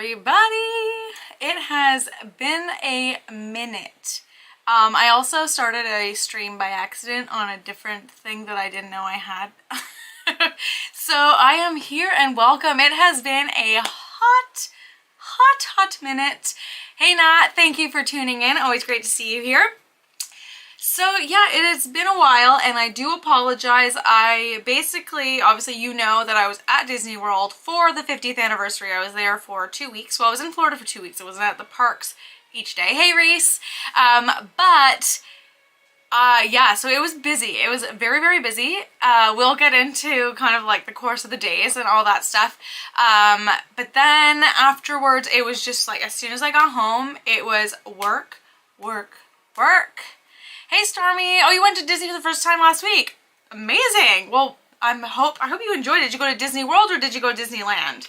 everybody. It has been a minute. I also started a stream by accident on a different thing that I didn't know I had. So I am here and welcome. It has been a hot minute. Hey Nat, thank you for tuning in. Always great to see you here. So yeah, it has been a while and I do apologize. I basically, obviously you know that I was at Disney World for the 50th anniversary. I was there for 2 weeks. Well, I was in Florida for 2 weeks. I wasn't at the parks each day. Hey Reese. Yeah, so it was busy. It was very, very busy. We'll get into kind of like the course of the days and all that stuff. But then afterwards, it was just like, as soon as I got home, it was work. Hey Stormy, oh, you went to Disney for the first time last week. Amazing. Well, I hope you enjoyed it. Did you go to Disney World or did you go to Disneyland?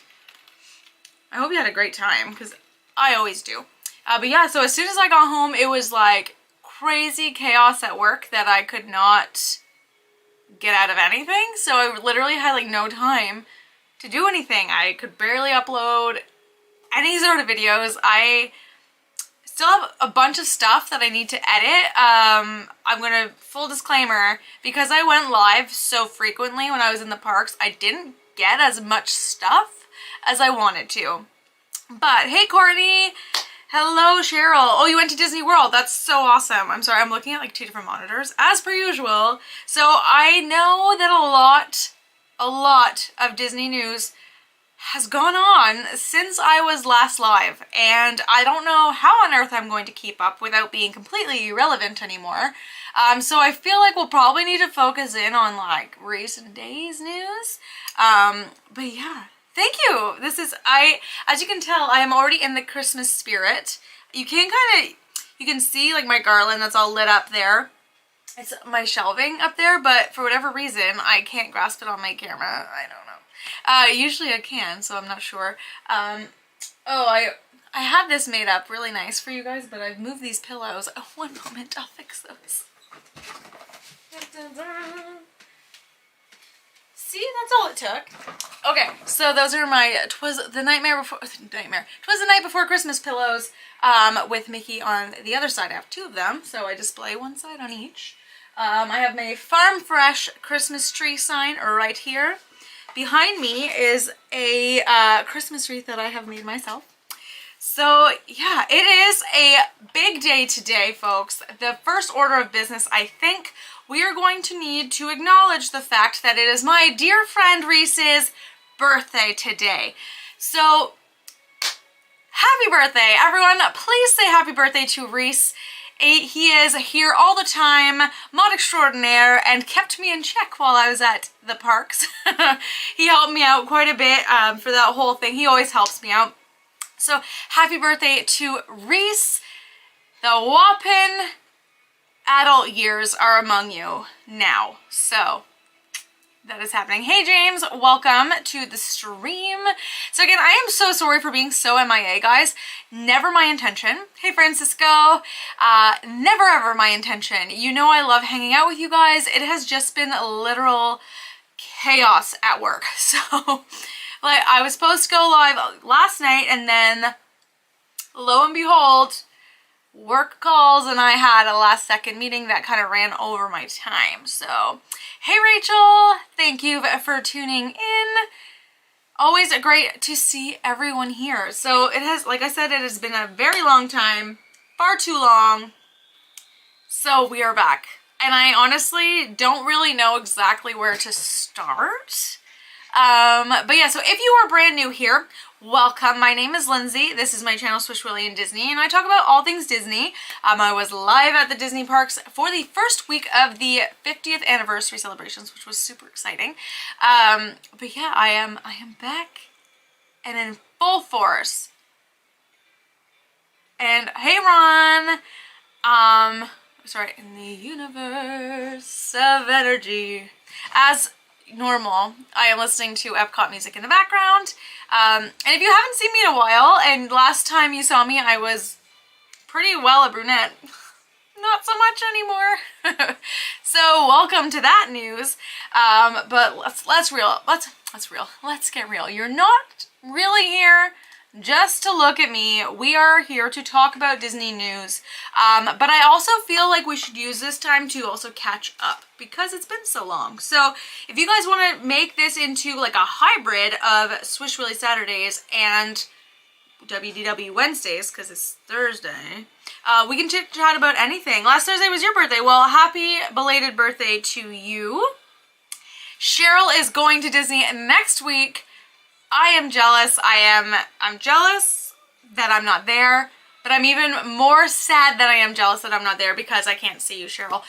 I hope you had a great time because I always do. But yeah, so as soon as I got home, it was like crazy chaos at work that I could not get out of anything. So I literally had like no time to do anything. I could barely upload any sort of videos. I still have a bunch of stuff that I need to edit. I'm gonna, full disclaimer, because I went live so frequently when I was in the parks, I didn't get as much stuff as I wanted to. But hey Courtney, hello Cheryl. Oh, you went to Disney World. That's so awesome. I'm sorry, I'm looking at like 2 different monitors as per usual. So I know that a lot of Disney news has gone on since I was last live, and I don't know how on earth I'm going to keep up without being completely irrelevant anymore. So I feel like we'll probably need to focus in on like recent days news. But yeah, thank you. This is, as you can tell, I am already in the Christmas spirit. You can see like my garland that's all lit up there. It's my shelving up there, but for whatever reason, I can't grasp it on my camera. I don't know. Usually I can, so I'm not sure. Oh, I had this made up really nice for you guys, but I've moved these pillows. Oh, one moment, I'll fix those. See, that's all it took. Okay, so those are my Twas the Night Before Christmas pillows with Mickey on the other side. I have 2 of them, so I display one side on each. I have my Farm Fresh Christmas tree sign right here. Behind me is a Christmas wreath that I have made myself. So yeah, it is a big day today, folks. The first order of business, I think we are going to need to acknowledge the fact that it is my dear friend Reese's birthday today. So happy birthday, everyone. Please say happy birthday to Reese. He is here all the time, mod extraordinaire, and kept me in check while I was at the parks. He helped me out quite a bit for that whole thing. He always helps me out. So happy birthday to Reese. The whopping adult years are among you now. So that is happening. Hey James, welcome to the stream. So again, I am so sorry for being so MIA, guys. Never my intention. Hey Francisco, never ever my intention. You know I love hanging out with you guys. It has just been literal chaos at work. So like I was supposed to go live last night, and then lo and behold, work calls and I had a last second meeting that kind of ran over my time. So hey Rachel, thank you for tuning in. Always great to see everyone here. So it has, like I said, it has been a very long time, far too long. So we are back. And I honestly don't really know exactly where to start. But yeah, so if you are brand new here, welcome. My name is Lindsay. This is my channel SwishWilly and Disney, and I talk about all things Disney. I was live at the Disney parks for the first week of the 50th anniversary celebrations, which was super exciting. But yeah, I am back and in full force. And hey Ron, sorry, in the universe of energy. As normal, I am listening to Epcot music in the background. And if you haven't seen me in a while, and last time you saw me I was pretty well a brunette, not so much anymore. So welcome to that news. But let's get real. You're not really here just to look at me. We are here to talk about Disney news, but I also feel like we should use this time to also catch up because it's been so long. So if you guys want to make this into like a hybrid of SwishWilly Saturdays and WDW Wednesdays, because it's Thursday, we can chit chat about anything. Last Thursday was your birthday. Well, happy belated birthday to you. Cheryl is going to Disney next week. I am jealous. I'm jealous that I'm not there, but I'm even more sad that I am jealous that I'm not there because I can't see you, Cheryl.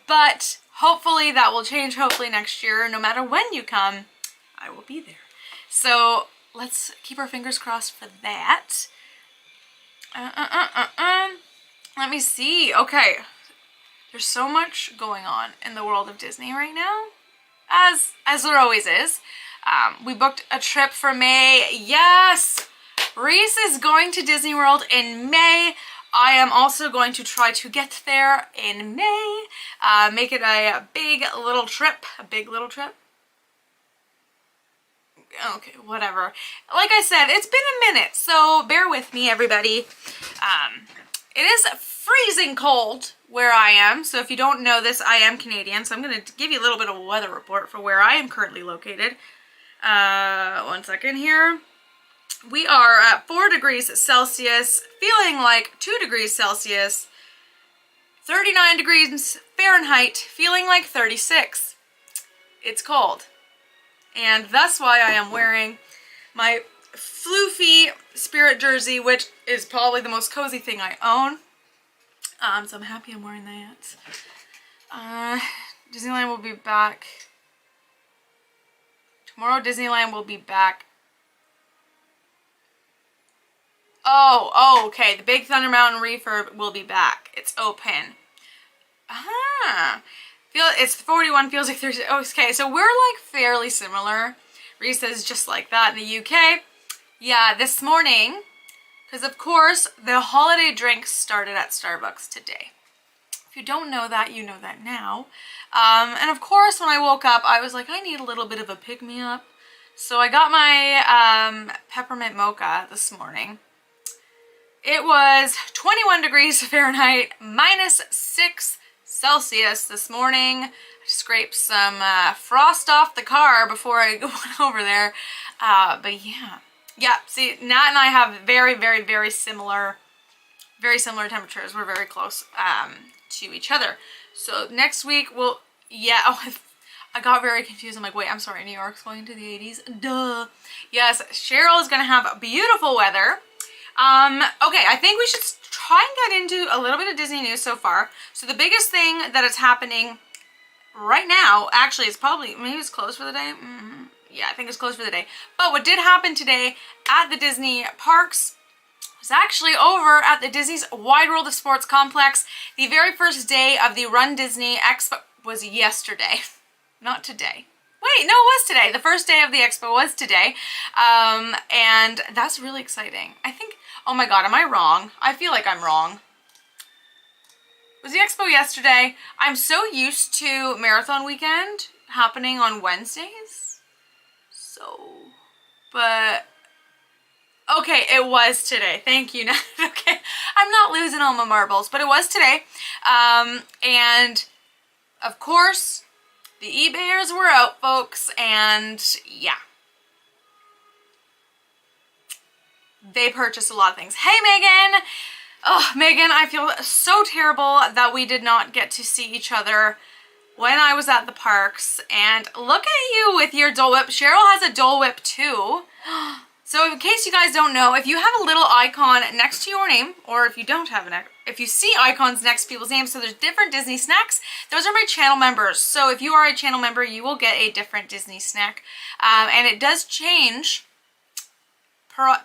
But hopefully that will change. Hopefully next year, no matter when you come, I will be there. So let's keep our fingers crossed for that. Let me see. Okay. There's so much going on in the world of Disney right now, as there always is. We booked a trip for May. Yes! Reese is going to Disney World in May. I am also going to try to get there in May. Make it a big little trip. A big little trip. Okay, whatever. Like I said, it's been a minute, so bear with me, everybody. It is freezing cold where I am, so if you don't know this, I am Canadian, so I'm going to give you a little bit of a weather report for where I am currently located. 1 second here. We are at 4 degrees Celsius, feeling like 2 degrees Celsius, 39 degrees Fahrenheit, feeling like 36. It's cold. And that's why I am wearing my floofy Spirit jersey, which is probably the most cozy thing I own. So I'm happy I'm wearing that. Disneyland will be back. Tomorrow Disneyland will be back. Oh, okay. The Big Thunder Mountain Refurb will be back. It's open. It's 41, feels like 30. Okay, so we're like fairly similar. Reese says just like that in the UK. Yeah, this morning, because of course the holiday drinks started at Starbucks today. If you don't know that, you know that now. And of course, when I woke up, I was like, I need a little bit of a pick-me-up. So I got my peppermint mocha this morning. It was 21 degrees Fahrenheit, -6 Celsius this morning. I scraped some frost off the car before I went over there. But yeah. Yeah, see, Nat and I have very similar temperatures. We're very close to each other. So next week we'll, yeah, oh, I got very confused. I'm like, wait, I'm sorry, New York's going to the 80s. Duh. Yes, Cheryl is going to have beautiful weather. Okay, I think we should try and get into a little bit of Disney news so far. So the biggest thing that is happening right now, actually, it's probably, maybe it's closed for the day. Yeah, I think it's closed for the day. But what did happen today at the Disney parks was actually over at the Disney's Wide World of Sports complex. The very first day of the Run Disney Expo was yesterday, not today. Wait, no, it was today. The first day of the expo was today. And that's really exciting. I think, oh my God, am I wrong? I feel like I'm wrong. Was the expo yesterday? I'm so used to Marathon Weekend happening on Wednesdays. So, but, okay, it was today. Thank you, Nat. Okay, I'm not losing all my marbles, but it was today. And, of course, the eBayers were out, folks, and yeah. They purchased a lot of things. Hey, Megan! Oh, Megan, I feel so terrible that we did not get to see each other when I was at the parks. And look at you with your Dole Whip. Cheryl has a Dole Whip too. So in case you guys don't know, if you have a little icon next to your name, or if you don't have if you see icons next to people's names, so there's different Disney snacks, those are my channel members. So if you are a channel member, you will get a different Disney snack. And it does change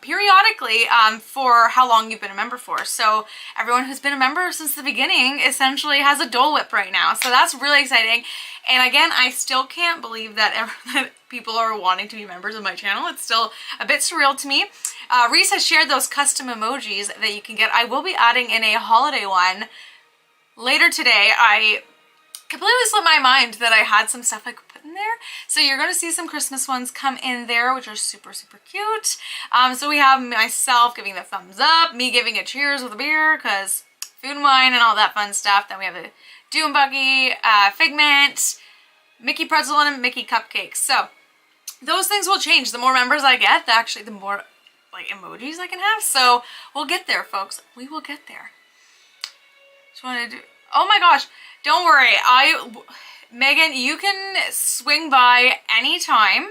periodically for how long you've been a member for. So everyone who's been a member since the beginning essentially has a Dole Whip right now. So that's really exciting. And again, I still can't believe that people are wanting to be members of my channel. It's still a bit surreal to me. Reese has shared those custom emojis that you can get. I will be adding in a holiday one later today. I completely slipped my mind that I had some stuff I could put in in there. So you're going to see some Christmas ones come in there, which are super, super cute. So we have myself giving the thumbs up, me giving a cheers with a beer, because food and wine and all that fun stuff. Then we have a Doom Buggy, Figment, Mickey Pretzel, and a Mickey Cupcake. So those things will change. The more members I get, actually the more like emojis I can have. So we'll get there, folks. We will get there. Just wanted to do, oh my gosh, don't worry. Megan, you can swing by anytime.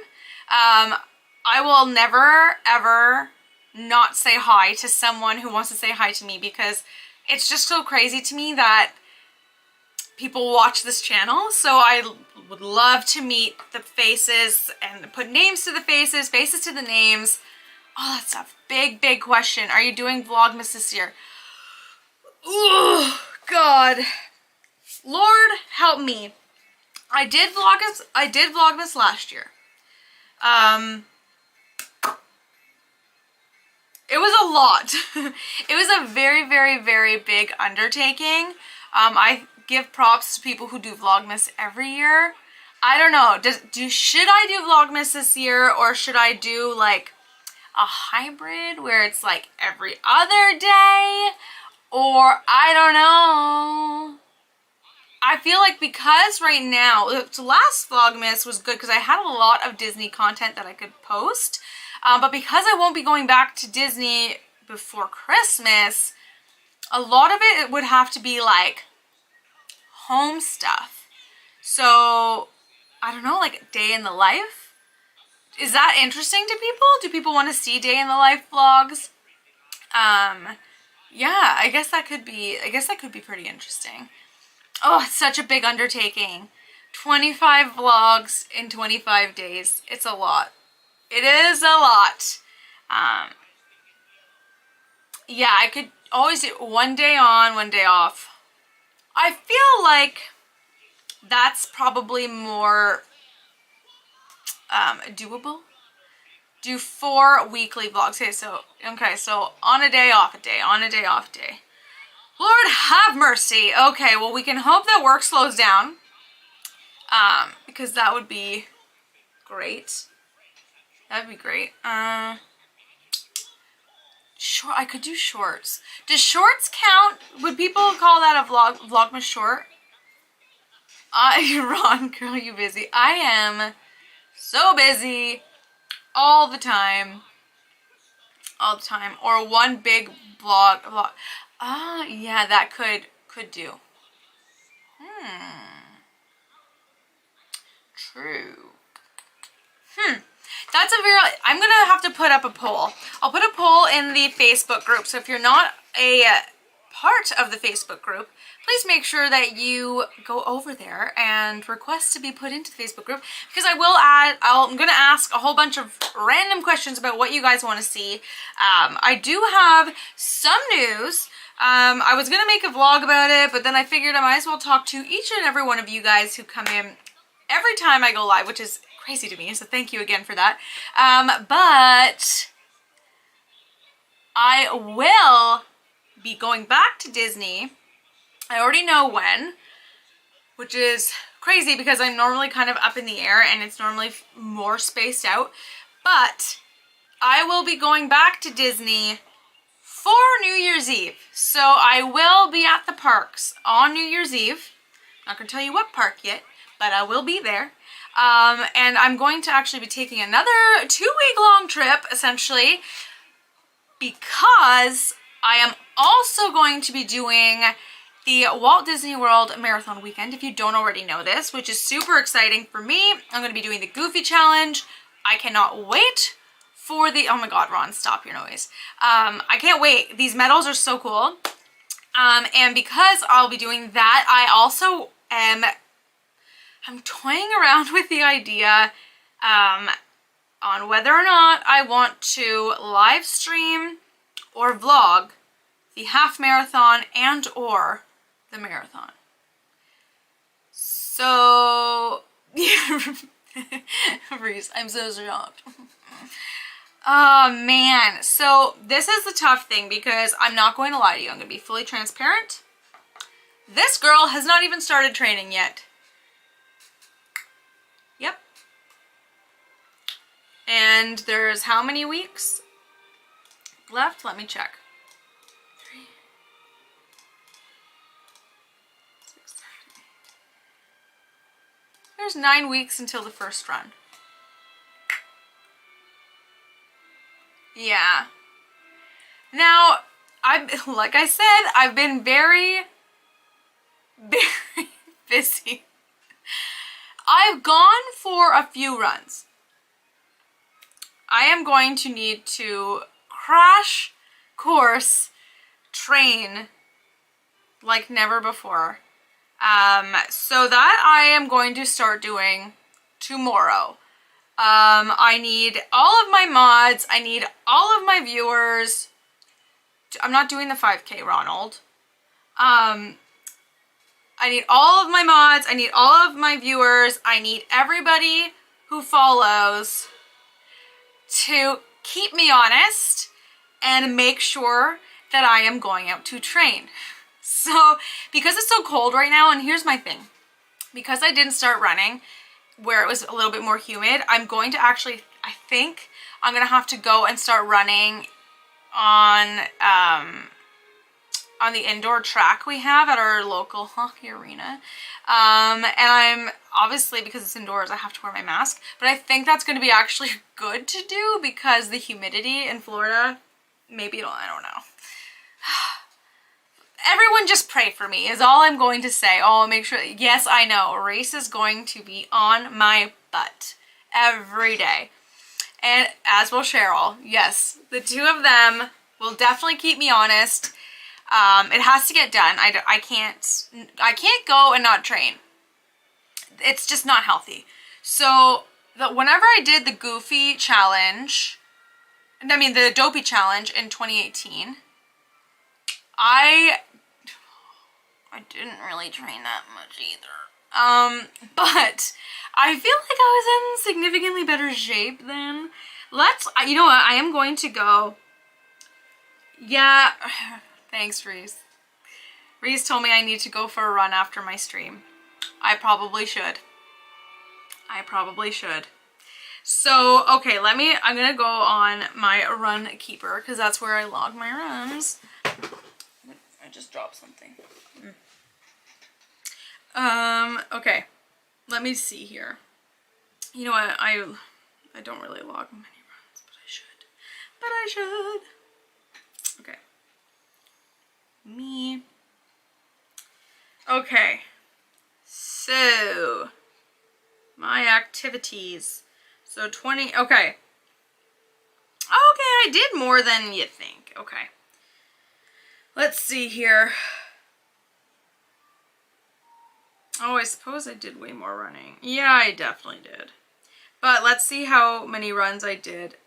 I will never, ever not say hi to someone who wants to say hi to me, because it's just so crazy to me that people watch this channel. So I would love to meet the faces and put names to the faces, faces to the names, all that stuff. Big, big question. Are you doing Vlogmas this year? Oh, God. Lord help me. I did Vlogmas last year. It was a lot. It was a very, very, very big undertaking. I give props to people who do Vlogmas every year. I don't know. Should I do Vlogmas this year, or should I do like a hybrid where it's like every other day? Or I don't know. I feel like because right now, the last Vlogmas was good because I had a lot of Disney content that I could post. But because I won't be going back to Disney before Christmas, a lot of it would have to be like home stuff. So, I don't know, like day in the life? Is that interesting to people? Do people want to see day in the life vlogs? Yeah, I guess that could be pretty interesting. Oh, it's such a big undertaking. 25 vlogs in 25 days. It's a lot. It is a lot. Yeah, I could always do one day on, one day off. I feel like that's probably more doable. Do 4 weekly vlogs. Okay, so on a day, off a day, on a day, off a day. Lord have mercy. Okay, well, we can hope that work slows down. Because that would be great. That'd be great. I could do shorts. Does shorts count? Would people call that a Vlogmas short? Ron, girl, you busy. I am so busy all the time. All the time. Or one big vlog. Yeah, that could do. True. That's I'm gonna have to put up a poll. I'll put a poll in the Facebook group. So if you're not a part of the Facebook group, please make sure that you go over there and request to be put into the Facebook group, because I'm gonna ask a whole bunch of random questions about what you guys want to see. I do have some news. I was gonna make a vlog about it, but then I figured I might as well talk to each and every one of you guys who come in every time I go live, which is crazy to me, so thank you again for that. But I will be going back to Disney. I already know when, which is crazy because I'm normally kind of up in the air and it's normally more spaced out. But I will be going back to Disney for New Year's Eve. So I will be at the parks on New Year's Eve. Not gonna tell you what park yet, but I will be there. And I'm going to actually be taking another 2-week-long trip, essentially, because I am also going to be doing the Walt Disney World Marathon Weekend, if you don't already know this, which is super exciting for me. I'm going to be doing the Goofy Challenge. I cannot wait for the... Oh my god, Ron, stop your noise. I can't wait. These medals are so cool. And because I'll be doing that, I also I'm toying around with the idea on whether or not I want to live stream or vlog the half marathon and or the marathon. So, Reese, I'm so shocked. Oh man, so this is the tough thing because I'm not going to lie to you. I'm going to be fully transparent. This girl has not even started training yet. Yep. And there's how many weeks left? Let me check. 3, 6, 7, 8. There's 9 weeks until the first run. Yeah. Now, like I said, I've been very busy. I've gone for a few runs. I am going to need to crash course train like never before. So that I am going to start doing tomorrow. I need all of my mods. I need all of my viewers. I'm not doing the 5K, Ronald. I need all of my mods. I need all of my viewers. I need everybody who follows to keep me honest and make sure that I am going out to train. So, because it's so cold right now, and here's my thing. Because I didn't start running where it was a little bit more humid, I'm going to actually, I think I'm going to have to go and start running on the indoor track we have at our local hockey arena. And I'm, obviously because it's indoors, I have to wear my mask, but I think that's going to be actually good to do because the humidity in Florida, maybe it'll, I don't know. Everyone just pray for me is all I'm going to say. Oh, make sure, yes, I know, Reese is going to be on my butt every day. And as will Cheryl. Yes, the two of them will definitely keep me honest. It has to get done. I can't go and not train. It's just not healthy. So whenever I did the Goofy challenge, the Dopey challenge in 2018, I didn't really train that much either. But I feel like I was in significantly better shape then. You know what, I am going to go. Yeah, thanks, Reese. Reese told me I need to go for a run after my stream. I probably should. So, okay, I'm gonna go on my run keeper because that's where I log my runs. I just dropped something. Okay, let me see here. You know what, I don't really log many runs, but I should. Okay. Me. Okay. So, my activities. So 20, okay. Okay, I did more than you think. Okay. Let's see here. Oh, I suppose I did way more running. Yeah, I definitely did. But let's see how many runs I did.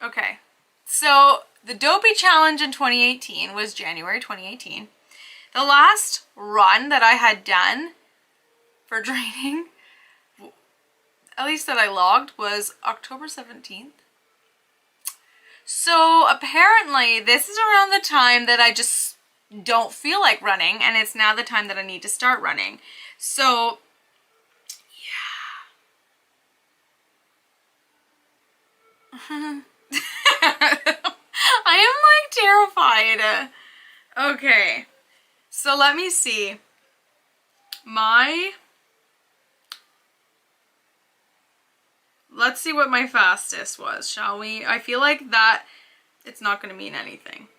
Okay. So, the Dopey Challenge in 2018 was January 2018. The last run that I had done for training, at least that I logged, was October 17th. So apparently this is around the time that I just don't feel like running, and it's now the time that I need to start running. So yeah. I am like terrified. Okay, so let me see. Let's see what my fastest was, shall we? I feel like that it's not going to mean anything.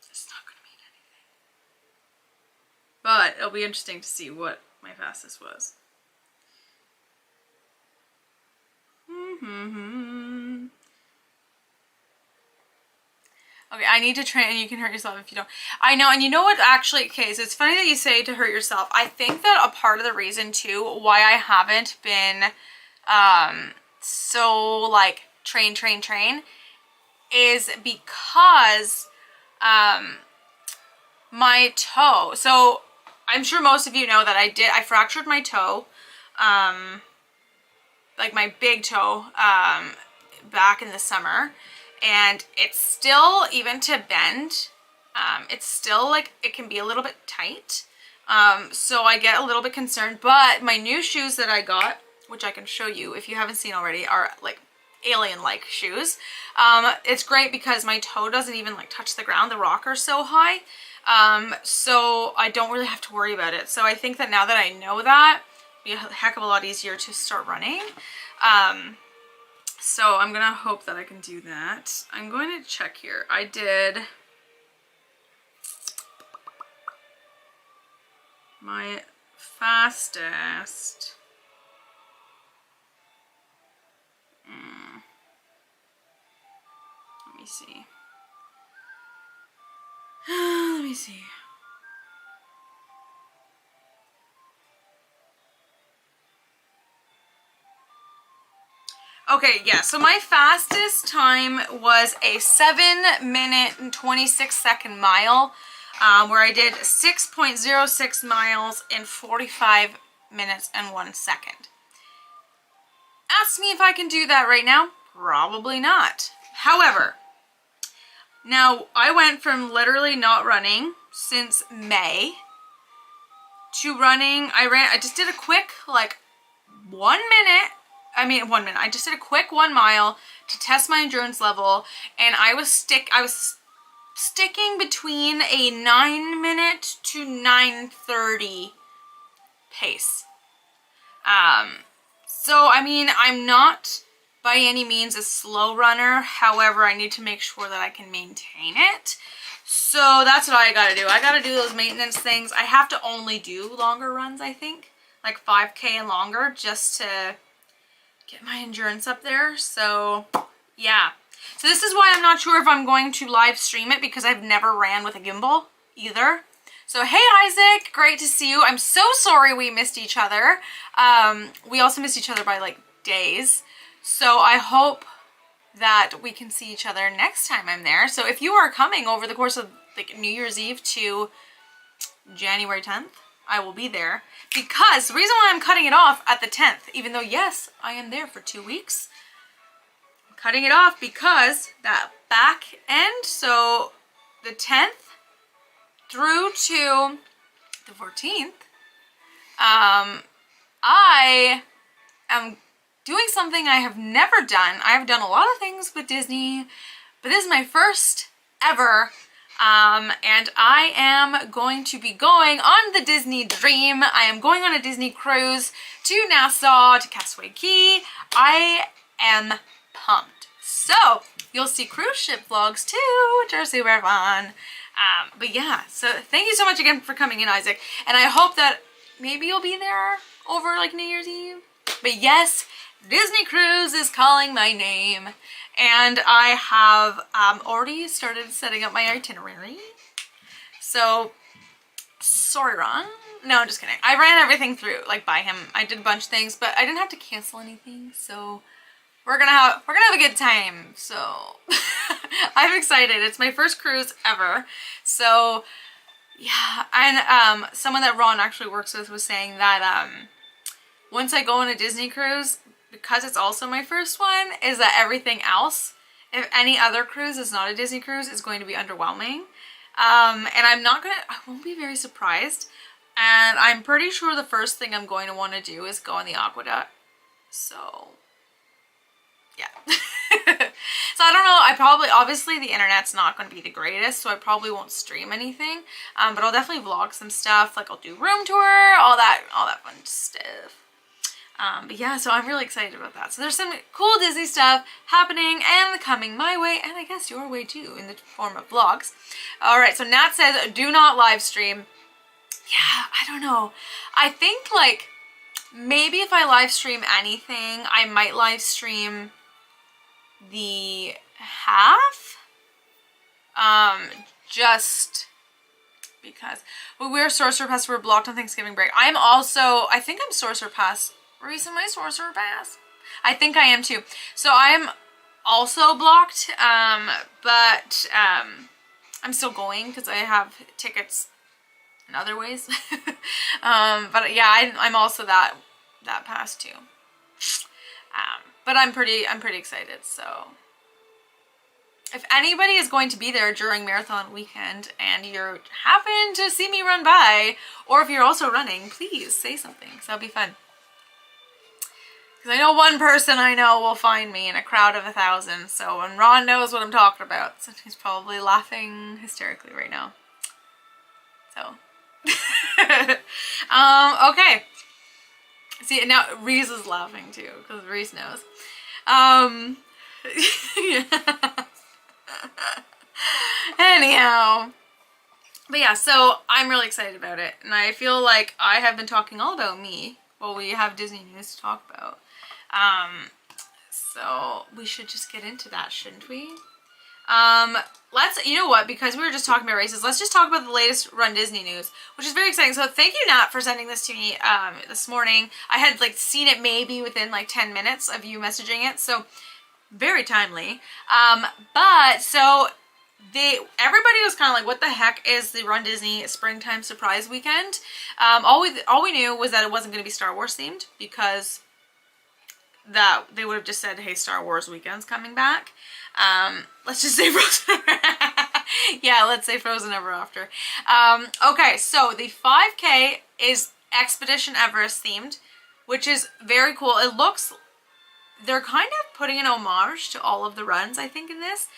It's not going to mean anything. But it'll be interesting to see what my fastest was. Okay, I need to train, and you can hurt yourself if you don't. I know, and you know what, actually, okay, so it's funny that you say to hurt yourself. I think that a part of the reason, too, why I haven't been, so, like, train, is because, my toe. So, I'm sure most of you know that I fractured my toe, like my big toe, back in the summer. And it's still, even to bend, it's still like, it can be a little bit tight. So I get a little bit concerned, but my new shoes that I got, which I can show you if you haven't seen already, are like alien-like shoes. It's great because my toe doesn't even like touch the ground. The rocker's so high. So I don't really have to worry about it. So I think that now that I know that, it'll be a heck of a lot easier to start running. So I'm gonna hope that I can do that. I'm going to check here. I did my fastest. Let me see. Let me see. Okay, yeah, so my fastest time was a 7-minute and 26-second mile, where I did 6.06 miles in 45 minutes and 1 second. Ask me if I can do that right now. Probably not. However, now I went from literally not running since May to running. I just did a quick, like, 1 minute. I just did a quick 1 mile to test my endurance level, and I was sticking between a 9-minute to 9:30 pace. So I mean, I'm not by any means a slow runner. However, I need to make sure that I can maintain it. So that's what I gotta do. I gotta do those maintenance things. I have to only do longer runs, I think, like 5K and longer, just to get my endurance up there. So yeah. So this is why I'm not sure if I'm going to live stream it, because I've never ran with a gimbal either. So hey Isaac, great to see you. I'm so sorry we missed each other. We also missed each other by like days. So I hope that we can see each other next time I'm there. So if you are coming over the course of like New Year's Eve to January 10th, I will be there. Because the reason why I'm cutting it off at the 10th, even though yes, I am there for 2 weeks, I'm cutting it off because that back end, so the 10th through to the 14th, I am doing something I have never done. I have done a lot of things with Disney, but this is my first ever, and I am going to be going on the Disney Dream. I am going on a Disney cruise to Nassau, to Castaway Cay. I am pumped. So you'll see cruise ship vlogs too, which are super fun. But yeah, so thank you so much again for coming in, Isaac. And I hope that maybe you'll be there over like New Year's Eve. But yes, Disney Cruise is calling my name. And I have already started setting up my itinerary. So, sorry Ron. No, I'm just kidding. I ran everything through, like by him. I did a bunch of things, but I didn't have to cancel anything. So we're gonna have a good time. So I'm excited. It's my first cruise ever. So yeah, and someone that Ron actually works with was saying that once I go on a Disney cruise, because it's also my first one, is that everything else, if any other cruise is not a Disney cruise, is going to be underwhelming. And I won't be very surprised. And I'm pretty sure the first thing I'm going to want to do is go on the aqueduct. So yeah. So I don't know, obviously the internet's not going to be the greatest, so I probably won't stream anything, but I'll definitely vlog some stuff, like I'll do room tour, all that fun stuff. But yeah, so I'm really excited about that. So there's some cool Disney stuff happening and coming my way, and I guess your way too, in the form of vlogs. Alright, so Nat says, do not live stream. Yeah, I don't know. I think like, maybe if I live stream anything, I might live stream the half, just because we're Sorcerer Pass, we're blocked on Thanksgiving break. I think I'm Sorcerer Pass. Reason my Sorcerer Pass? I think I am too. So I'm also blocked, but I'm still going because I have tickets in other ways. But yeah, I'm also that pass too. But I'm pretty excited. So if anybody is going to be there during marathon weekend and you happen to see me run by, or if you're also running, please say something, because that'll be fun. Because I know one person I know will find me in a crowd of 1,000. So, and Ron knows what I'm talking about. So he's probably laughing hysterically right now. So. Okay. See, now Reese is laughing too, because Reese knows. Anyhow. But yeah, so I'm really excited about it. And I feel like I have been talking all about me. Well, we have Disney news to talk about. So we should just get into that, shouldn't we? You know what, because we were just talking about races, let's just talk about the latest Run Disney news, which is very exciting. So thank you, Nat, for sending this to me this morning. I had like seen it maybe within like 10 minutes of you messaging it, so very timely. But so everybody was kind of like, what the heck is the Run Disney Springtime Surprise Weekend? All we knew was that it wasn't going to be Star Wars themed, because that they would have just said, hey, Star Wars weekend's coming back. Let's just say Frozen. Yeah, let's say Frozen Ever After. Okay, so the 5K is Expedition Everest themed, which is very cool. It looks, they're kind of putting an homage to all of the runs, I think, in this.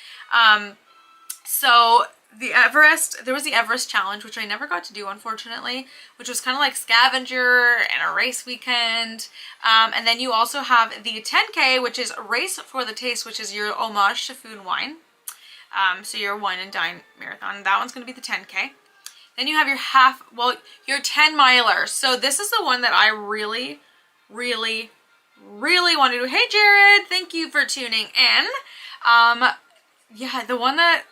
So the Everest, there was the Everest Challenge, which I never got to do, unfortunately, which was kind of like scavenger and a race weekend. And then you also have the 10K, which is Race for the Taste, which is your homage to food and wine. So your wine and dine marathon. That one's going to be the 10K. Then you have your 10 miler. So this is the one that I really, really, really want to do. Hey, Jared, thank you for tuning in. Yeah, the one that,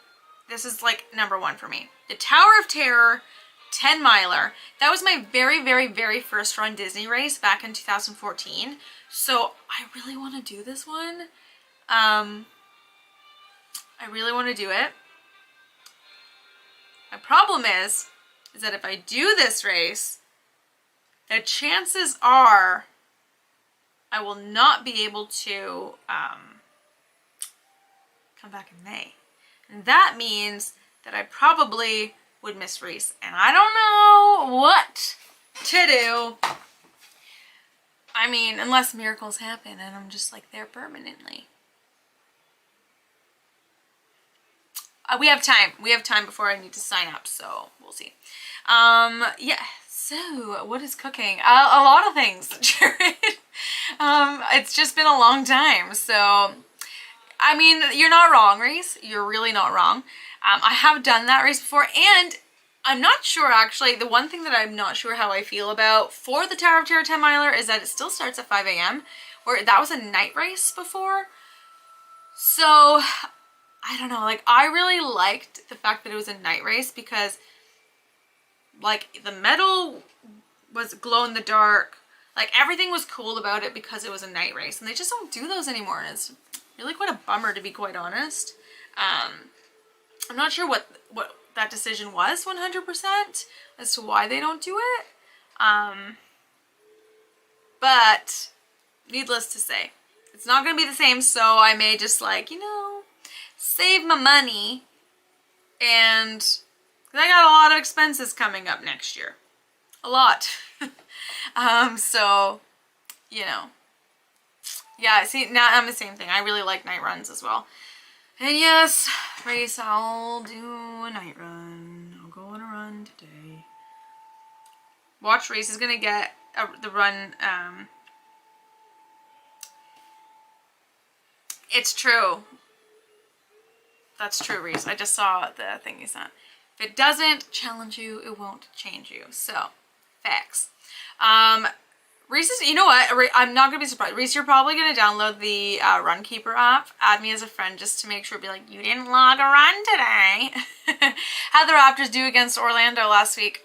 this is like #1 for me. The Tower of Terror 10 miler. That was my very, very, very first Run Disney race back in 2014. So I really want to do this one. I really want to do it. My problem is that if I do this race, the chances are I will not be able to come back in May. And that means that I probably would miss Reese. And I don't know what to do. I mean, unless miracles happen and I'm just like there permanently. We have time. We have time before I need to sign up, so we'll see. Yeah, so what is cooking? A lot of things, Jared. It's just been a long time, so... I mean, you're not wrong, Reese. You're really not wrong. I have done that race before, and I'm not sure, actually. The one thing that I'm not sure how I feel about for the Tower of Terror 10 miler is that it still starts at 5 a.m., where that was a night race before. So... I don't know, like, I really liked the fact that it was a night race because, like, the metal was glow in the dark. Like, everything was cool about it because it was a night race. And they just don't do those anymore. And it's really quite a bummer, to be quite honest. I'm not sure what that decision was 100% as to why they don't do it. But, needless to say, it's not going to be the same. So I may just, like, you know, save my money, and I got a lot of expenses coming up next year. A lot. So, you know. Yeah, see, now I'm the same thing. I really like night runs as well. And yes, race, I'll do a night run. I'll go on a run today. Watch Race is going to get the run. It's true. That's true, Reese. I just saw the thing you sent. If it doesn't challenge you, it won't change you. So, facts. Reese is, you know what? I'm not going to be surprised. Reese, you're probably going to download the Runkeeper app. Add me as a friend just to make sure, be like, you didn't log a run today. How'd the Raptors do against Orlando last week?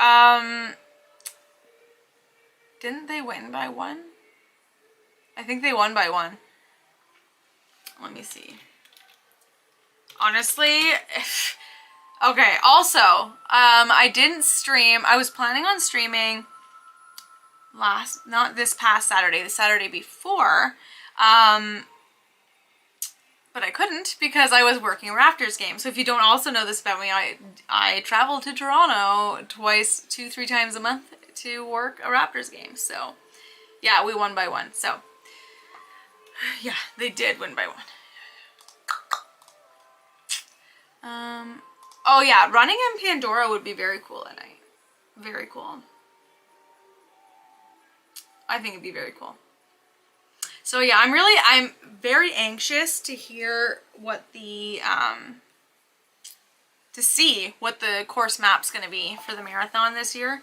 Didn't they win by 1? I think they won by 1. Let me see. Honestly, okay, also, I didn't stream. I was planning on streaming not this past Saturday, the Saturday before, but I couldn't because I was working a Raptors game. So if you don't also know this about me, I travel to Toronto 2-3 times a month to work a Raptors game. So yeah, we won by 1. So Yeah, they did win by 1. Oh yeah, running in Pandora would be very cool at night. Very cool. I think it'd be very cool. So yeah, I'm very anxious to hear what the, to see what the course map's going to be for the marathon this year.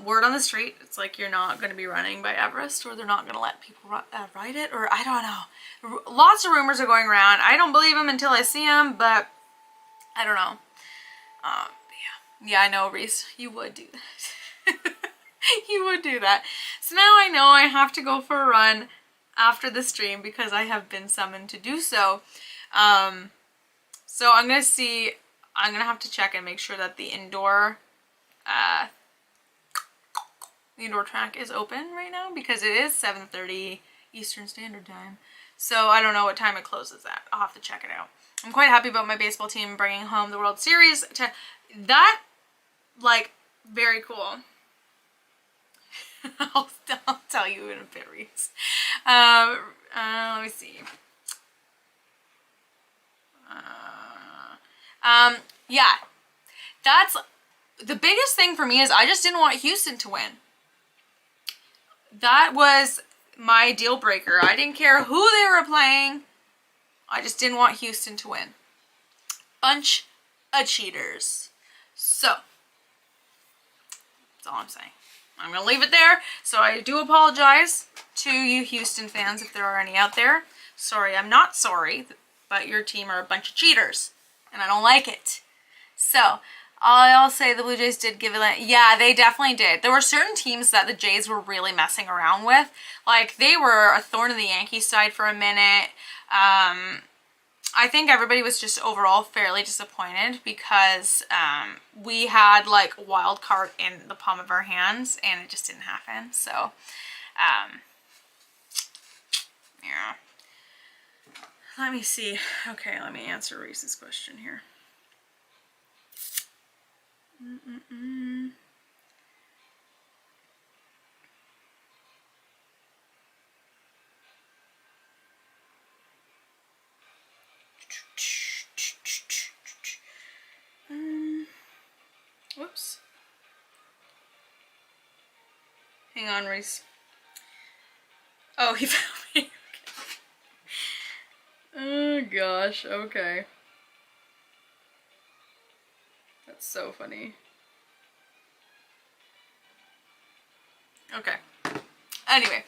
Word on the street, it's like you're not going to be running by Everest, or they're not going to let people ride it, or I don't know. Lots of rumors are going around. I don't believe them until I see them, but I don't know. Yeah, I know, Reese, you would do that. You would do that. So now I know I have to go for a run after the stream because I have been summoned to do so. So I'm going to have to check and make sure that the indoor track is open right now, because it is 7:30 Eastern Standard Time. So I don't know what time it closes at. I'll have to check it out. I'm quite happy about my baseball team bringing home the World Series. That, like, very cool. I'll tell you in a bit, Reese. Let me see. Yeah, that's the biggest thing for me, is I just didn't want Houston to win. That was my deal breaker. I didn't care who they were playing. I just didn't want Houston to win. Bunch of cheaters. So, that's all I'm saying. I'm going to leave it there. So I do apologize to you Houston fans if there are any out there. Sorry, I'm not sorry, but your team are a bunch of cheaters, and I don't like it. So, I'll say the Blue Jays did give it. Yeah, they definitely did. There were certain teams that the Jays were really messing around with. Like, they were a thorn in the Yankees side for a minute. I think everybody was just overall fairly disappointed because we had, like, wild card in the palm of our hands, and it just didn't happen. So, yeah. Let me see. Okay, let me answer Reese's question here. Whoops. Hang on, Reese. Oh, he found me. Oh gosh, okay. That's so funny. Okay. Anyway,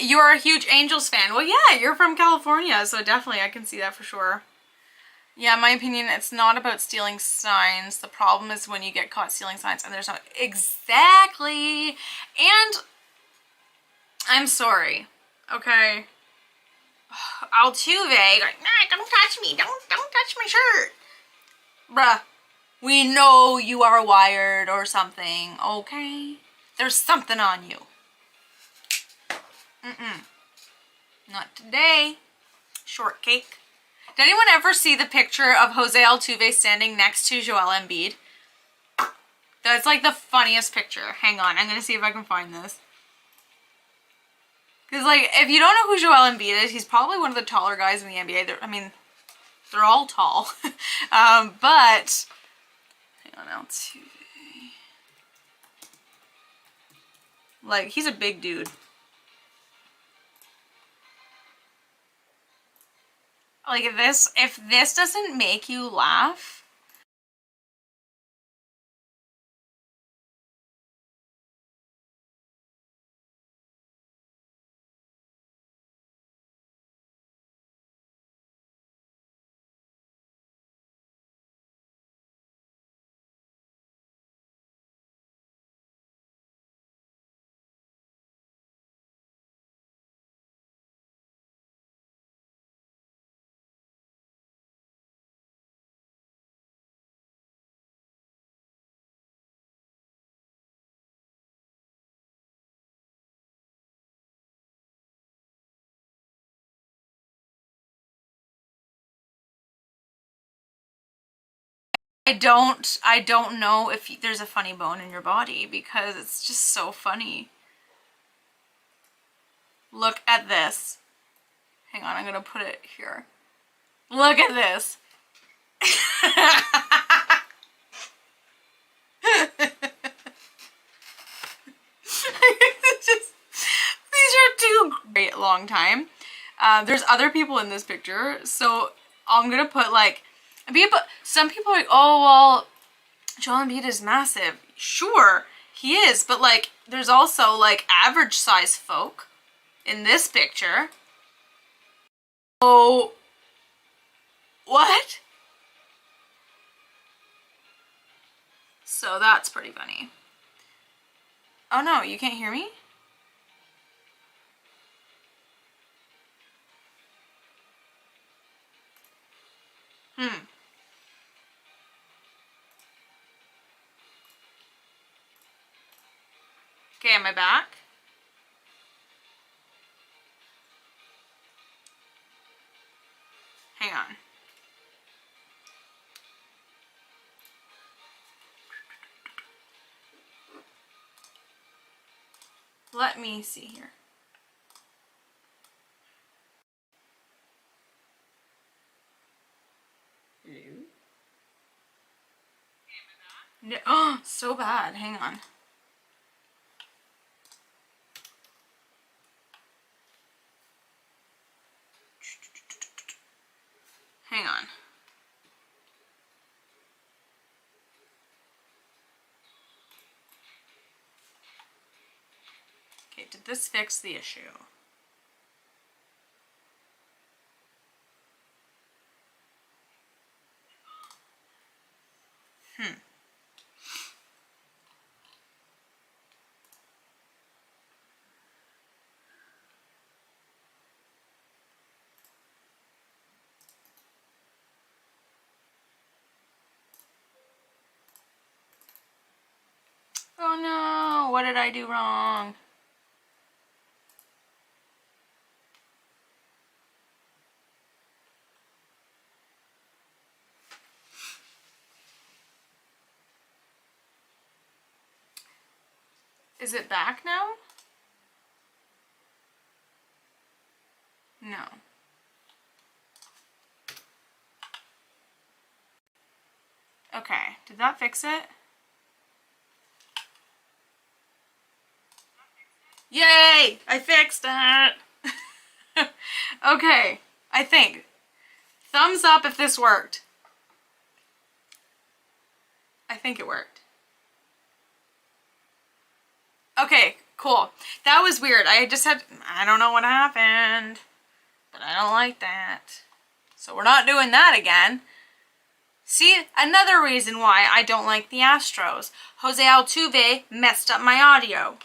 you're a huge Angels fan. Well, yeah, you're from California, so definitely I can see that for sure. Yeah, in my opinion, it's not about stealing signs. The problem is when you get caught stealing signs and there's no... Exactly! And I'm sorry, okay? Altuve, like, nah, don't touch me, don't touch my shirt. Bruh, we know you are wired or something, okay? There's something on you. Not today. Shortcake. Did anyone ever see the picture of Jose Altuve standing next to Joel Embiid? That's like the funniest picture. Hang on, I'm gonna see if I can find this. Because, like, if you don't know who Joel Embiid is, he's probably one of the taller guys in the NBA. They're all tall. But, hang on, Altuve. Like, he's a big dude. Like, if this doesn't make you laugh... I don't know if there's a funny bone in your body because it's just so funny. Look at this. Hang on, I'm gonna put it here. Look at this. These are two great long time. There's other people in this picture, so I'm gonna put like some people are like, oh well, Joel Embiid is massive. Sure, he is, but like there's also like average size folk in this picture. Oh, what? So that's pretty funny. Oh no, you can't hear me? Okay, am I back? Hang on. Let me see here. Hello? No, oh, so bad. Hang on. Hang on. Okay, did this fix the issue? Oh no, what did I do wrong? Is it back now? No. Okay, did that fix it? Yay! I fixed it! Okay, I think. Thumbs up if this worked. I think it worked. Okay, cool. That was weird. I don't know what happened, but I don't like that. So we're not doing that again. See, another reason why I don't like the Astros. Jose Altuve messed up my audio.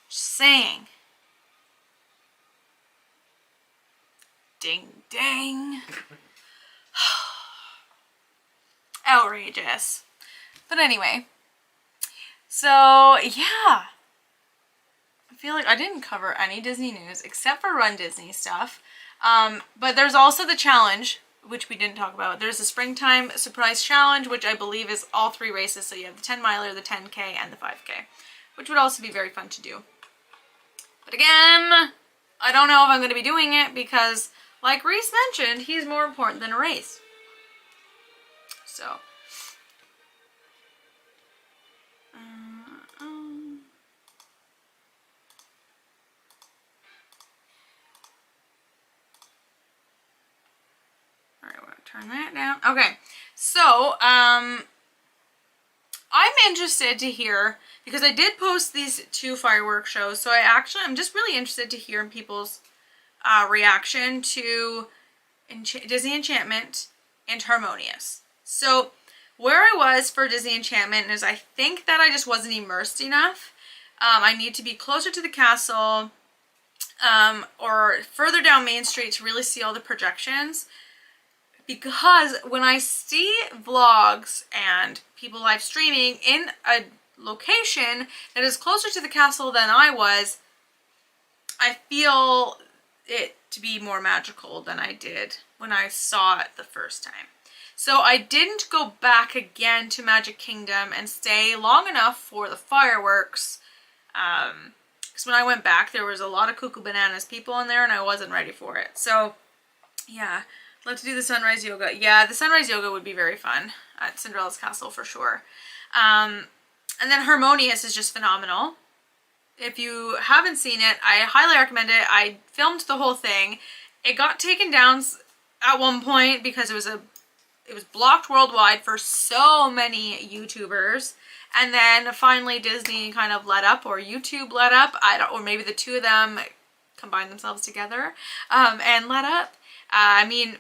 Just saying. Ding, dang. Outrageous. But anyway. So, yeah. I feel like I didn't cover any Disney news except for Run Disney stuff. But there's also the challenge, which we didn't talk about. There's a springtime surprise challenge, which I believe is all 3 races. So you have the 10 miler, the 10K, and the 5K, which would also be very fun to do. But again, I don't know if I'm going to be doing it because, like Reese mentioned, he's more important than a race. So. Alright, we'll turn that down. Okay, so, I'm interested to hear, because I did post these 2 fireworks shows, so I'm just really interested to hear people's reaction to Disney Enchantment and Harmonious. So, where I was for Disney Enchantment is I think that I just wasn't immersed enough. I need to be closer to the castle or further down Main Street to really see all the projections. Because when I see vlogs and people live streaming in a location that is closer to the castle than I was, I feel it to be more magical than I did when I saw it the first time. So I didn't go back again to Magic Kingdom and stay long enough for the fireworks Because when I went back, there was a lot of Cuckoo Bananas people in there and I wasn't ready for it. So yeah, I'd love to do the sunrise yoga. Yeah, the sunrise yoga would be very fun at Cinderella's Castle for sure. And then Harmonious is just phenomenal. If you haven't seen it, I highly recommend it. I filmed the whole thing. It got taken down at one point because it was blocked worldwide for so many YouTubers. And then finally Disney kind of let up, or YouTube let up. Or maybe the two of them combined themselves together and let up. I mean,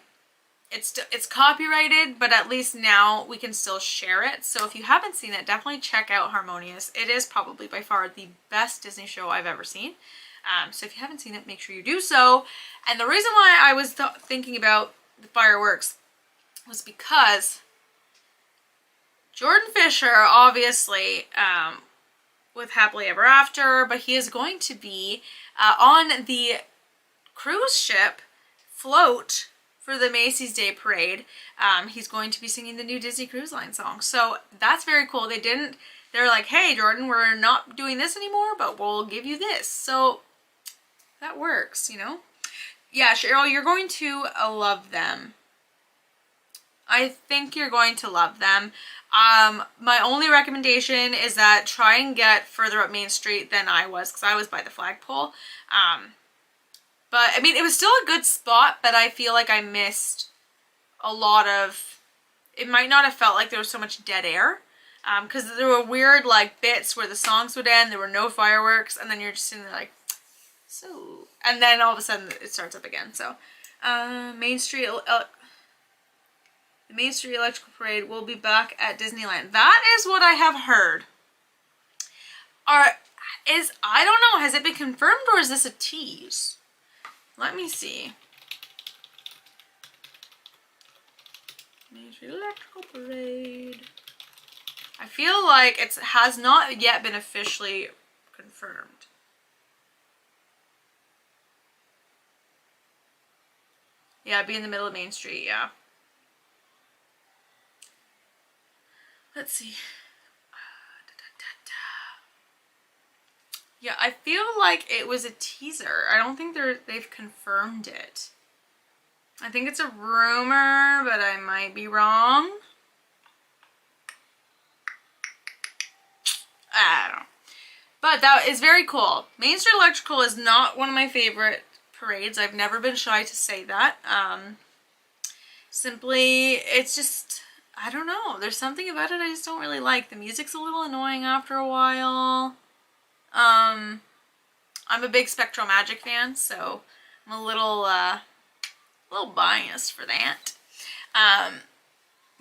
it's copyrighted, but at least now we can still share it. So if you haven't seen it, definitely check out Harmonious. It is probably by far the best Disney show I've ever seen. So if you haven't seen it, make sure you do so. And the reason why I was thinking about the fireworks was because Jordan Fisher, obviously, with Happily Ever After, but he is going to be on the cruise ship float for the Macy's Day Parade. He's going to be singing the new Disney Cruise Line song. So that's very cool. They're like, hey, Jordan, we're not doing this anymore, but we'll give you this. So that works, you know? Yeah, Cheryl, you're going to love them. I think you're going to love them. My only recommendation is that try and get further up Main Street than I was, because I was by the flagpole. But, I mean, it was still a good spot, but I feel like I missed a lot of... It might not have felt like there was so much dead air. Because there were weird, like, bits where the songs would end, there were no fireworks, and then you're just sitting there like, so... And then all of a sudden it starts up again, so... Main Street... the Main Street Electrical Parade will be back at Disneyland. That is what I have heard. I don't know, has it been confirmed or is this a tease? Let me see. Main Street Electrical Parade. I feel like it has not yet been officially confirmed. Yeah, it'd be in the middle of Main Street, yeah. Let's see. Yeah, I feel like it was a teaser. I don't think they've confirmed it. I think it's a rumor, but I might be wrong. I don't know. But that is very cool. Main Street Electrical is not one of my favorite parades. I've never been shy to say that. Simply, it's just... I don't know. There's something about it I just don't really like. The music's a little annoying after a while. I'm a big SpectroMagic fan, so I'm a little biased for that.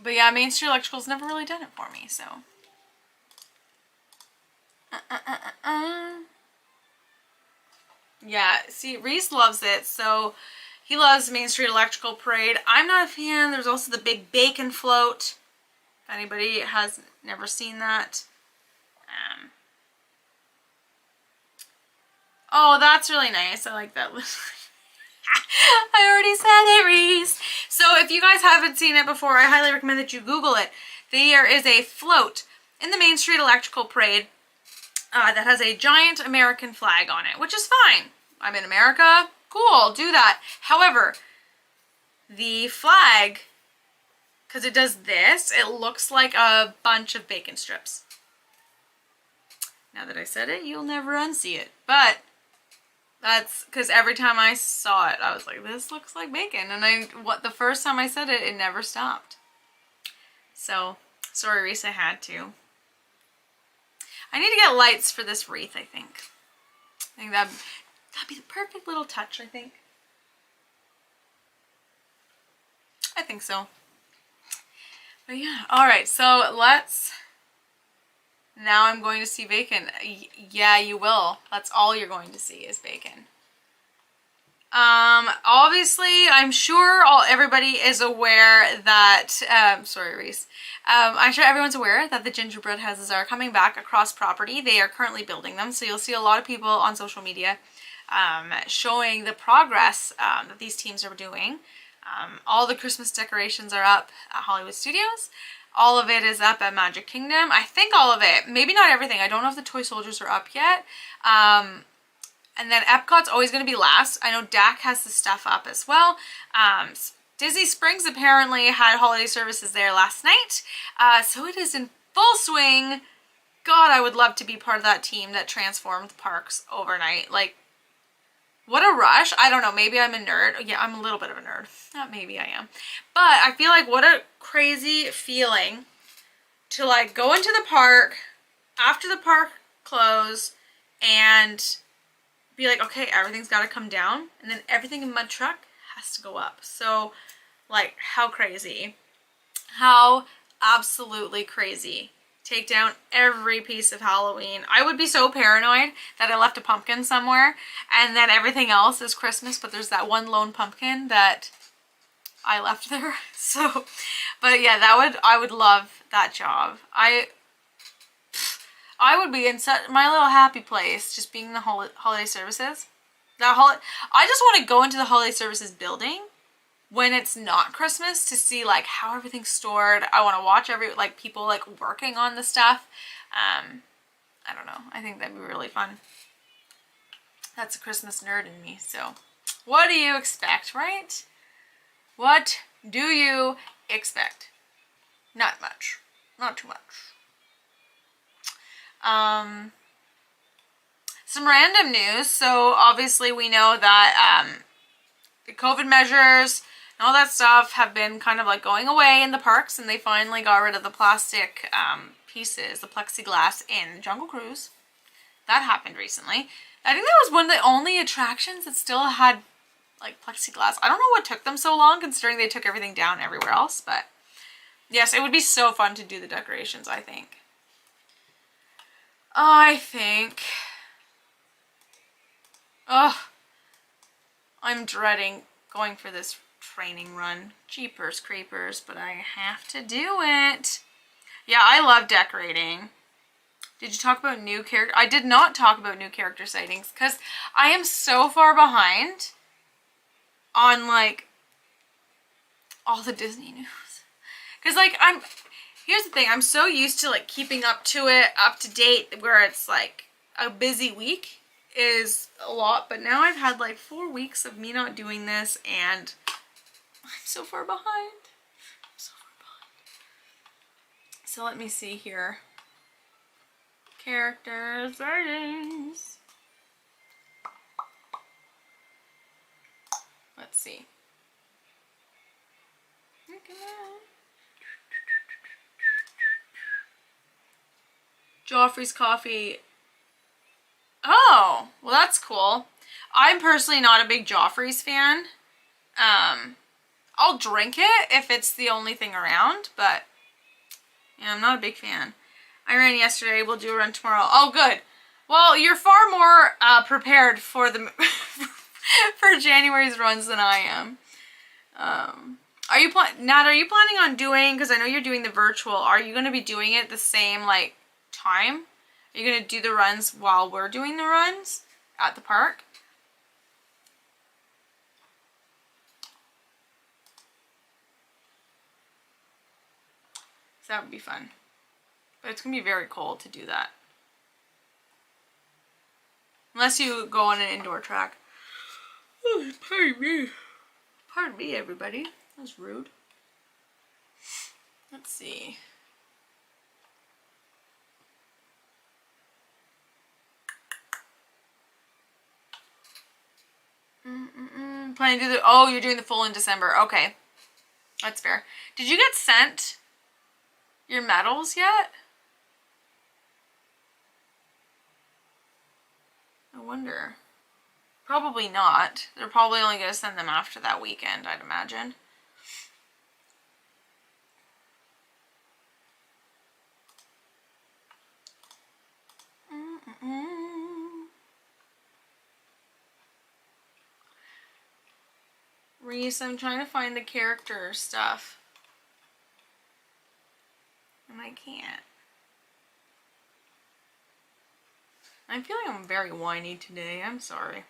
But yeah, Main Street Electrical's never really done it for me, so. Yeah, see, Reese loves it, so he loves Main Street Electrical Parade. I'm not a fan. There's also the big bacon float. If anybody has never seen that. Oh, that's really nice. I like that. I already said it, Reese. So if you guys haven't seen it before, I highly recommend that you Google it. There is a float in the Main Street Electrical Parade that has a giant American flag on it, which is fine. I'm in America. Cool, do that. However, the flag, because it does this, it looks like a bunch of bacon strips. Now that I said it, you'll never unsee it. But that's because every time I saw it, I was like, this looks like bacon. And the first time I said it, it never stopped. So, sorry, Reese, I had to. I need to get lights for this wreath, I think. I think that'd be the perfect little touch, I think. I think so. But yeah, alright, so let's... Now I'm going to see bacon. Yeah, you will. That's all you're going to see is bacon. Obviously, I'm sure everybody is aware that... sorry, Reese. I'm sure everyone's aware that the gingerbread houses are coming back across property. They are currently building them, so you'll see a lot of people on social media showing the progress that these teams are doing. All the Christmas decorations are up at Hollywood Studios. All of it is up at Magic Kingdom. I think all of it. Maybe not everything. I don't know if the toy soldiers are up yet. And then Epcot's always going to be last. I know Dak has the stuff up as well. Disney Springs apparently had holiday services there last night. So it is in full swing. God, I would love to be part of that team that transformed the parks overnight. Like, what a rush. I don't know, maybe I'm a nerd. Yeah, I'm a little bit of a nerd. Not maybe I am. But I feel like what a crazy feeling to like go into the park after the park closed and be like, okay, everything's got to come down, and then everything in Mud Truck has to go up. So, like, how crazy. How absolutely crazy. Take down every piece of Halloween. I would be so paranoid that I left a pumpkin somewhere, and then everything else is Christmas, but there's that one lone pumpkin that I left there. So, but yeah, I would love that job. I would be in my little happy place, just being in the holiday services. I just want to go into the holiday services building when it's not Christmas to see like how everything's stored. I want to watch like people like working on the stuff. I don't know. I think that'd be really fun. That's a Christmas nerd in me. So, what do you expect, right? What do you expect? Not much. Not too much. Some random news. So obviously we know that the COVID measures and all that stuff have been kind of like going away in the parks, and they finally got rid of the plastic pieces, the plexiglass in Jungle Cruise. That happened recently. I think that was one of the only attractions that still had like plexiglass. I don't know what took them so long, considering they took everything down everywhere else, but yes, it would be so fun to do the decorations, I think. Ugh, I'm dreading going for this training run. Jeepers creepers, but I have to do it. Yeah, I love decorating. Did you talk about new character? I did not talk about new character sightings because I am so far behind on like all the Disney news. Because like here's the thing, I'm so used to like keeping up to it, up to date, where it's like a busy week is a lot, but now I've had like 4 weeks of me not doing this and I'm so far behind. I'm so far behind. So let me see here. Character sightings. Let's see. Joffrey's Coffee. Oh, well that's cool. I'm personally not a big Joffrey's fan. I'll drink it if it's the only thing around, but yeah, I'm not a big fan. I ran yesterday, we'll do a run tomorrow. Oh, good. Well, you're far more prepared for the for January's runs than I am. Are you Nat, are you planning on doing, because I know you're doing the virtual, are you going to be doing it the same like time? Are you going to do the runs while we're doing the runs at the park? So that would be fun. But it's going to be very cold to do that. Unless you go on an indoor track. Oh, pardon me. Pardon me, everybody. That was rude. Let's see. Planning to do the... Oh, you're doing the full in December. Okay. That's fair. Did you get sent your medals yet? I wonder. Probably not. They're probably only going to send them after that weekend, I'd imagine. Reese, I'm trying to find the character stuff. And I can't. I'm feeling I'm very whiny today. I'm sorry.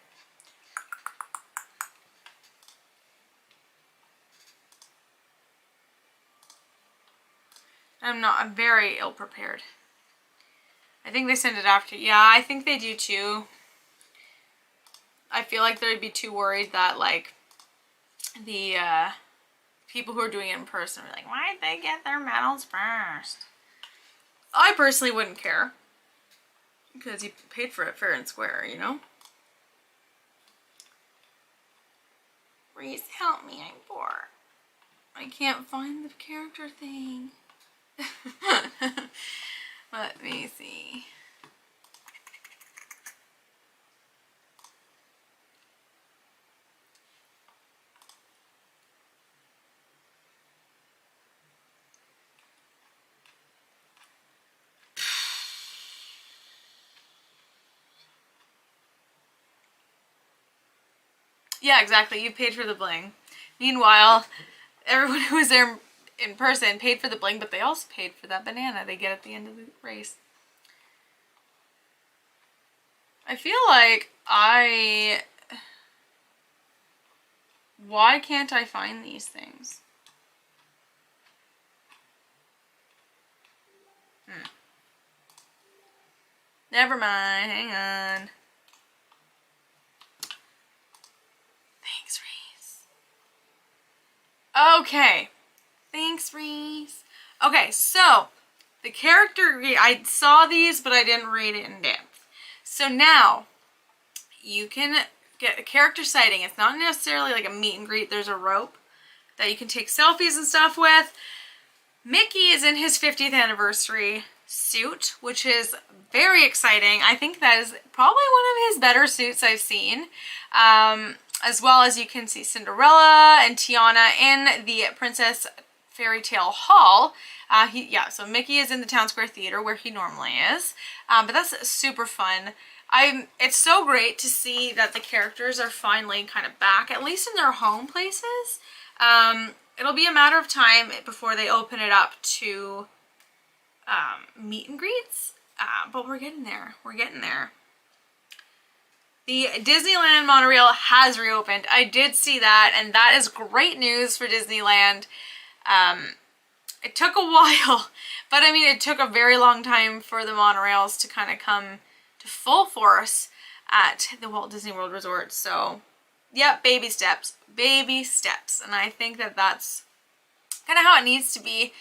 I'm very ill prepared. I think they send it after. Yeah, I think they do too. I feel like they'd be too worried that like the people who are doing it in person are like, why did they get their medals first? I personally wouldn't care because you paid for it fair and square, you know? Reese, help me, I'm poor. I can't find the character thing. Let me see. Yeah, exactly. You paid for the bling. Meanwhile, everyone who was there in person paid for the bling, but they also paid for that banana they get at the end of the race. I feel like why can't I find these things? Never mind, hang on. Thanks, Reese. Okay. Thanks, Reese. Okay, so the character, I saw these, but I didn't read it in depth. So now you can get a character sighting. It's not necessarily like a meet and greet. There's a rope that you can take selfies and stuff with. Mickey is in his 50th anniversary suit, which is very exciting. I think that is probably one of his better suits I've seen. As well as you can see Cinderella and Tiana in the Princess Fairy Tale Hall. So Mickey is in the Town Square Theater where he normally is. But that's super fun. It's so great to see that the characters are finally kind of back, at least in their home places. It'll be a matter of time before they open it up to meet and greets, but we're getting there. We're getting there. The Disneyland monorail has reopened. I did see that, and that is great news for Disneyland. It took a while, but I mean, it took a very long time for the monorails to kind of come to full force at the Walt Disney World Resort. So, yeah, baby steps, and I think that that's kind of how it needs to be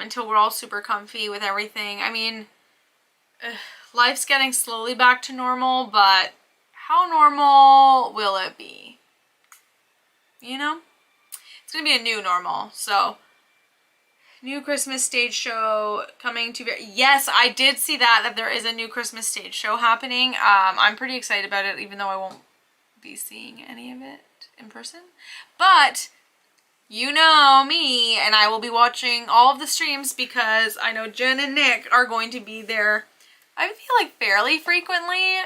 until we're all super comfy with everything. I mean, life's getting slowly back to normal, but how normal will it be? You know? It's going to be a new normal, so new Christmas stage show coming to... Yes, I did see that there is a new Christmas stage show happening. I'm pretty excited about it, even though I won't be seeing any of it in person. But you know me, and I will be watching all of the streams because I know Jen and Nick are going to be there, I feel like fairly frequently.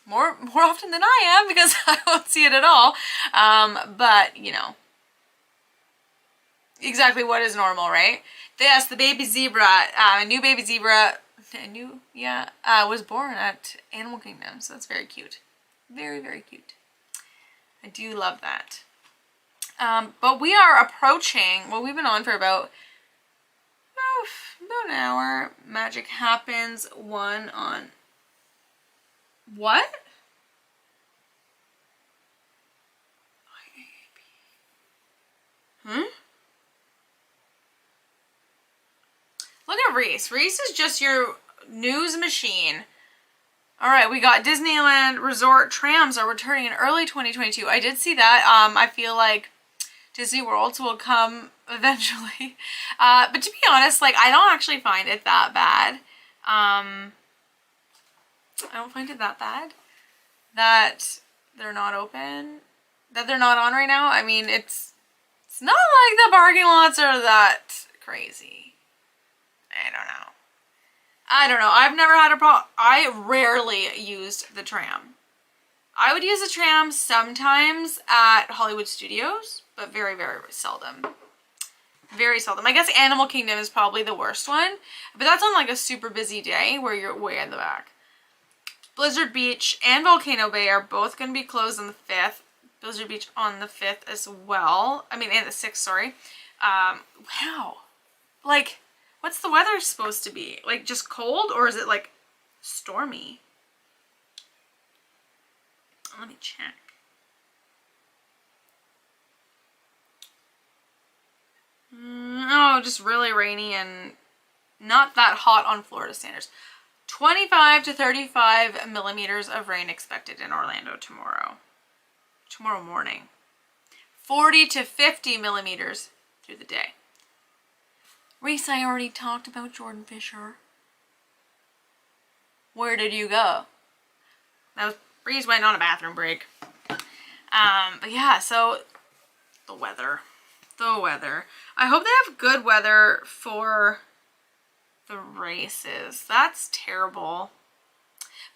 More often than I am because I won't see it at all. But, you know, exactly what is normal, right? Yes, the baby zebra, a new baby zebra, was born at Animal Kingdom, so that's very cute. Very, very cute. I do love that. But we are approaching, well, we've been on for about an hour. Magic happens one on... What? Look at Reese. Reese is just your news machine. Alright, we got Disneyland Resort Trams are returning in early 2022. I did see that. I feel like Disney Worlds will come eventually. But to be honest, like, I don't actually find it that bad. I don't find it that bad that they're not open, that they're not on right now. I mean, it's not like the parking lots are that crazy. I don't know. I've never had a problem. I rarely used the tram. I would use the tram sometimes at Hollywood Studios, but very, very seldom. Very seldom. I guess Animal Kingdom is probably the worst one, but that's on like a super busy day where you're way in the back. Blizzard Beach and Volcano Bay are both going to be closed on the 5th. Blizzard Beach on the 5th as well. I mean, and the 6th, sorry. Wow. Like, what's the weather supposed to be? Like, just cold, or is it like stormy? Let me check. Oh, just really rainy and not that hot on Florida standards. 25 to 35 millimeters of rain expected in Orlando tomorrow. Tomorrow morning. 40 to 50 millimeters through the day. Reese, I already talked about Jordan Fisher. Where did you go? Reese went on a bathroom break. But yeah, so the weather. I hope they have good weather for the races. That's terrible.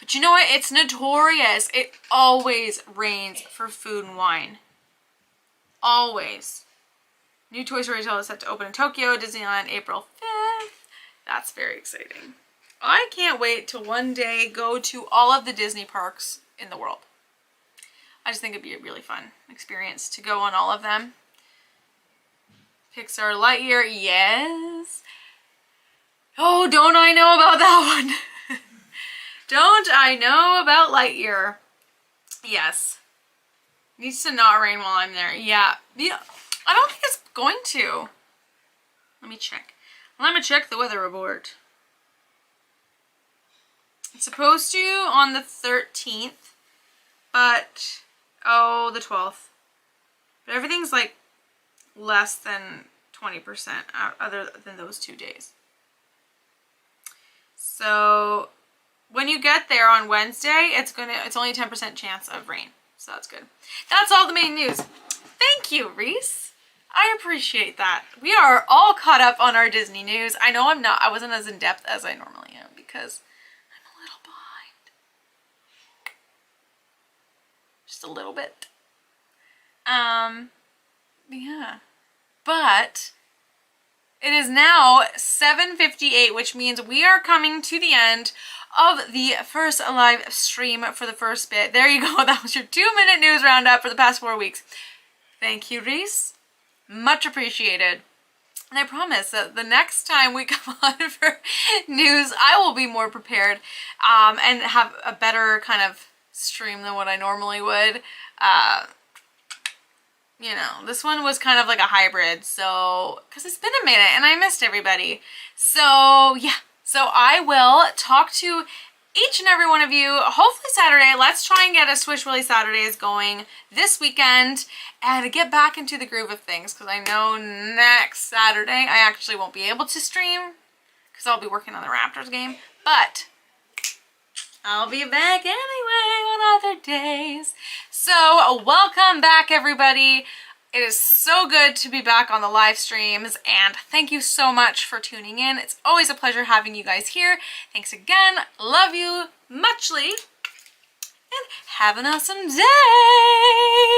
But you know what? It's notorious. It always rains for Food and Wine. Always. New Toy Story Hotel is set to open in Tokyo, Disneyland, April 5th. That's very exciting. I can't wait to one day go to all of the Disney parks in the world. I just think it'd be a really fun experience to go on all of them. Pixar Lightyear, yes. Oh, don't I know about that one? Don't I know about Lightyear? Yes. Needs to not rain while I'm there. Yeah. I don't think it's going to. Let me check. Let me check the weather report. It's supposed to on the 13th, but, oh, the 12th. But everything's like less than 20% other than those 2 days. So when you get there on Wednesday, it's only a 10% chance of rain. So that's good. That's all the main news. Thank you, Reese. I appreciate that. We are all caught up on our Disney news. I know I wasn't as in depth as I normally am because I'm a little behind. Just a little bit. Yeah. But it is now 7:58, which means we are coming to the end of the first live stream for the first bit. There you go. That was your 2-minute news roundup for the past 4 weeks. Thank you, Reese. Much appreciated. And I promise that the next time we come on for news, I will be more prepared and have a better kind of stream than what I normally would. You know, this one was kind of like a hybrid, so, because it's been a minute and I missed everybody. So, yeah. So I will talk to each and every one of you, hopefully Saturday. Let's try and get a SwishWilly Saturdays going this weekend and get back into the groove of things, because I know next Saturday I actually won't be able to stream because I'll be working on the Raptors game, but I'll be back anyway on other days. So welcome back, everybody. It is so good to be back on the live streams, and thank you so much for tuning in. It's always a pleasure having you guys here. Thanks again. Love you muchly, and have an awesome day.